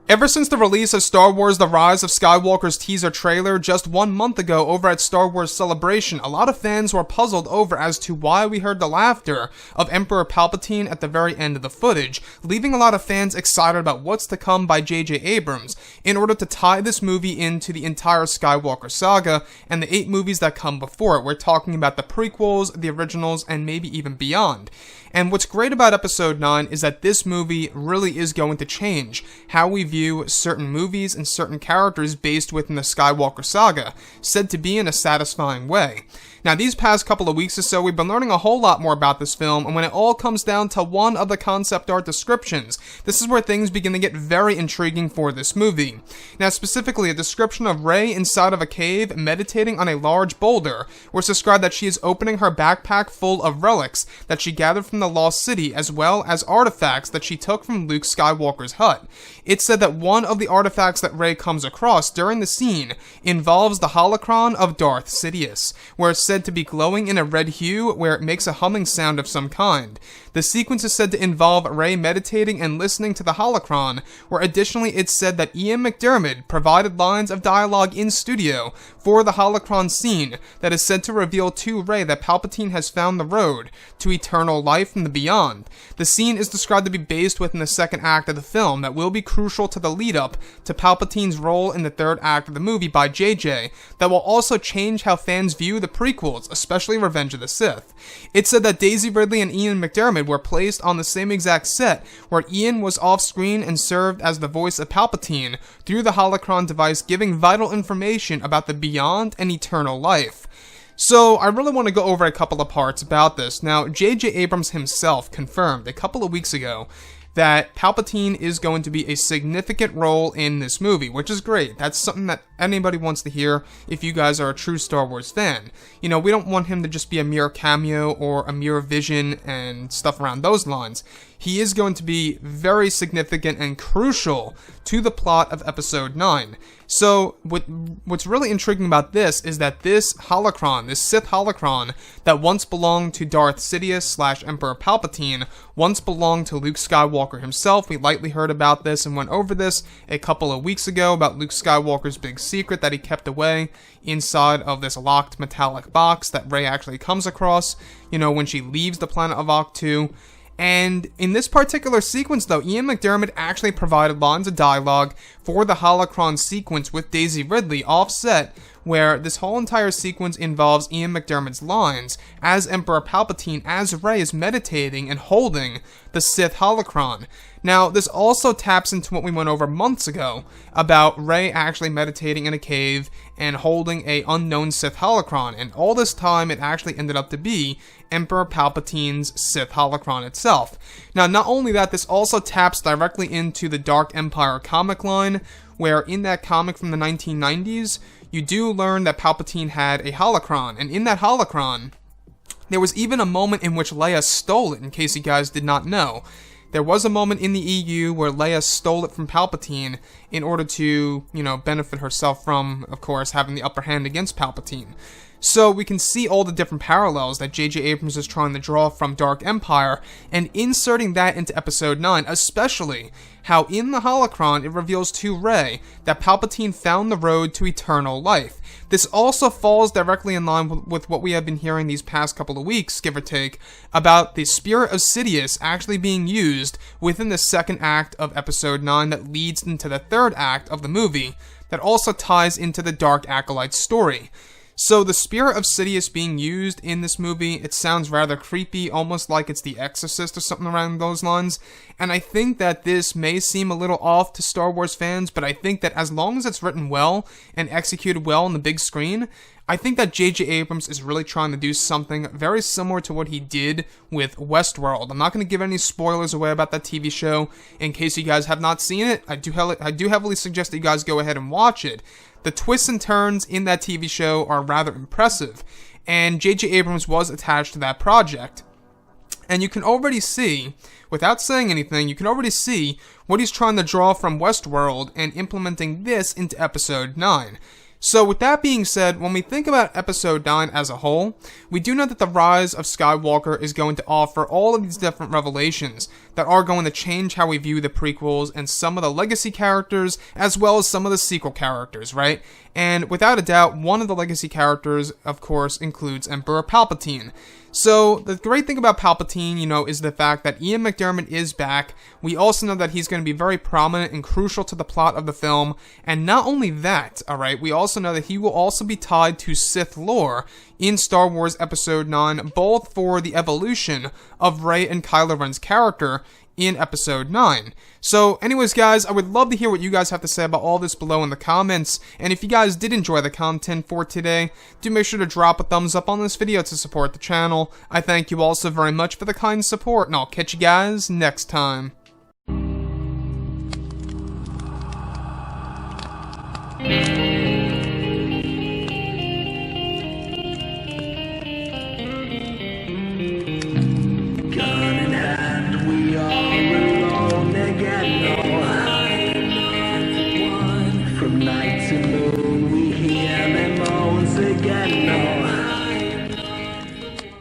Ever since the release of Star Wars The Rise of Skywalker's teaser trailer just 1 month ago over at Star Wars Celebration, a lot of fans were puzzled over as to why we heard the laughter of Emperor Palpatine at the very end of the footage, leaving a lot of fans excited about what's to come by J.J. Abrams in order to tie this movie into the entire Skywalker saga and the 8 movies that come before it. We're talking about the prequels, the originals, and maybe even beyond. And what's great about Episode 9 is that this movie really is going to change how we view certain movies and certain characters based within the Skywalker saga, said to be in a satisfying way. Now, these past couple of weeks or so, we've been learning a whole lot more about this film, and when it all comes down to one of the concept art descriptions, this is where things begin to get very intriguing for this movie. Now, specifically, a description of Rey inside of a cave meditating on a large boulder, where it's described that she is opening her backpack full of relics that she gathered from the Lost City, as well as artifacts that she took from Luke Skywalker's hut. It's said that one of the artifacts that Rey comes across during the scene involves the holocron of Darth Sidious, where it's said to be glowing in a red hue where it makes a humming sound of some kind. The sequence is said to involve Rey meditating and listening to the holocron, where additionally it's said that Ian Mcdiarmid provided lines of dialogue in studio for the holocron scene that is said to reveal to Rey that Palpatine has found the road to eternal life and the beyond. The scene is described to be based within the second act of the film that will be crucial to the lead-up to Palpatine's role in the third act of the movie by JJ, that will also change how fans view the prequels, especially Revenge of the Sith. It's said that Daisy Ridley and Ian Mcdiarmid were placed on the same exact set, where Ian was off-screen and served as the voice of Palpatine through the holocron device, giving vital information about the beyond and eternal life. So, I really want to go over a couple of parts about this. Now, J.J. Abrams himself confirmed a couple of weeks ago that Palpatine is going to be a significant role in this movie, which is great. That's something that anybody wants to hear if you guys are a true Star Wars fan. You know, we don't want him to just be a mere cameo or a mere vision and stuff around those lines. He is going to be very significant and crucial to the plot of Episode 9. So, what's really intriguing about this is that this holocron, this Sith holocron, that once belonged to Darth Sidious / Emperor Palpatine, once belonged to Luke Skywalker himself. We lightly heard about this and went over this a couple of weeks ago about Luke Skywalker's big secret that he kept away inside of this locked metallic box that Rey actually comes across, you know, when she leaves the planet of Ahch-To. And in this particular sequence, though, Ian Mcdiarmid actually provided lines of dialogue for the holocron sequence with Daisy Ridley offset, where this whole entire sequence involves Ian McDiarmid's lines as Emperor Palpatine, as Rey is meditating and holding the Sith holocron. Now, this also taps into what we went over months ago about Rey actually meditating in a cave and holding a unknown Sith holocron, and all this time it actually ended up to be Emperor Palpatine's Sith holocron itself. Now, not only that, this also taps directly into the Dark Empire comic line, where in that comic from the 1990s, you do learn that Palpatine had a holocron, and in that holocron, there was even a moment in which Leia stole it, in case you guys did not know. There was a moment in the EU where Leia stole it from Palpatine in order to, you know, benefit herself from, of course, having the upper hand against Palpatine. So we can see all the different parallels that J.J. Abrams is trying to draw from Dark Empire and inserting that into Episode 9, especially how in the holocron it reveals to Rey that Palpatine found the road to eternal life. This also falls directly in line with what we have been hearing these past couple of weeks, give or take, about the spirit of Sidious actually being used within the second act of Episode 9 that leads into the third act of the movie that also ties into the Dark Acolyte story. So the spirit of Sidious being used in this movie, it sounds rather creepy, almost like it's The Exorcist or something around those lines, and I think that this may seem a little off to Star Wars fans, but I think that as long as it's written well and executed well on the big screen, I think that J.J. Abrams is really trying to do something very similar to what he did with Westworld. I'm not going to give any spoilers away about that TV show in case you guys have not seen it. I do heavily suggest that you guys go ahead and watch it. The twists and turns in that TV show are rather impressive, and J.J. Abrams was attached to that project. And you can already see, without saying anything, you can already see what he's trying to draw from Westworld and implementing this into Episode 9. So with that being said, when we think about Episode 9 as a whole, we do know that The Rise of Skywalker is going to offer all of these different revelations that are going to change how we view the prequels and some of the legacy characters, as well as some of the sequel characters, right? And without a doubt, one of the legacy characters, of course, includes Emperor Palpatine. So, the great thing about Palpatine, is the fact that Ian McDiarmid is back. We also know that he's going to be very prominent and crucial to the plot of the film. And not only that, alright, we also know that he will also be tied to Sith lore in Star Wars Episode 9, both for the evolution of Rey and Kylo Ren's character in Episode 9. So, anyways, guys, I would love to hear what you guys have to say about all this below in the comments, and if you guys did enjoy the content for today, do make sure to drop a thumbs up on this video to support the channel. I thank you all so very much for the kind support, and I'll catch you guys next time.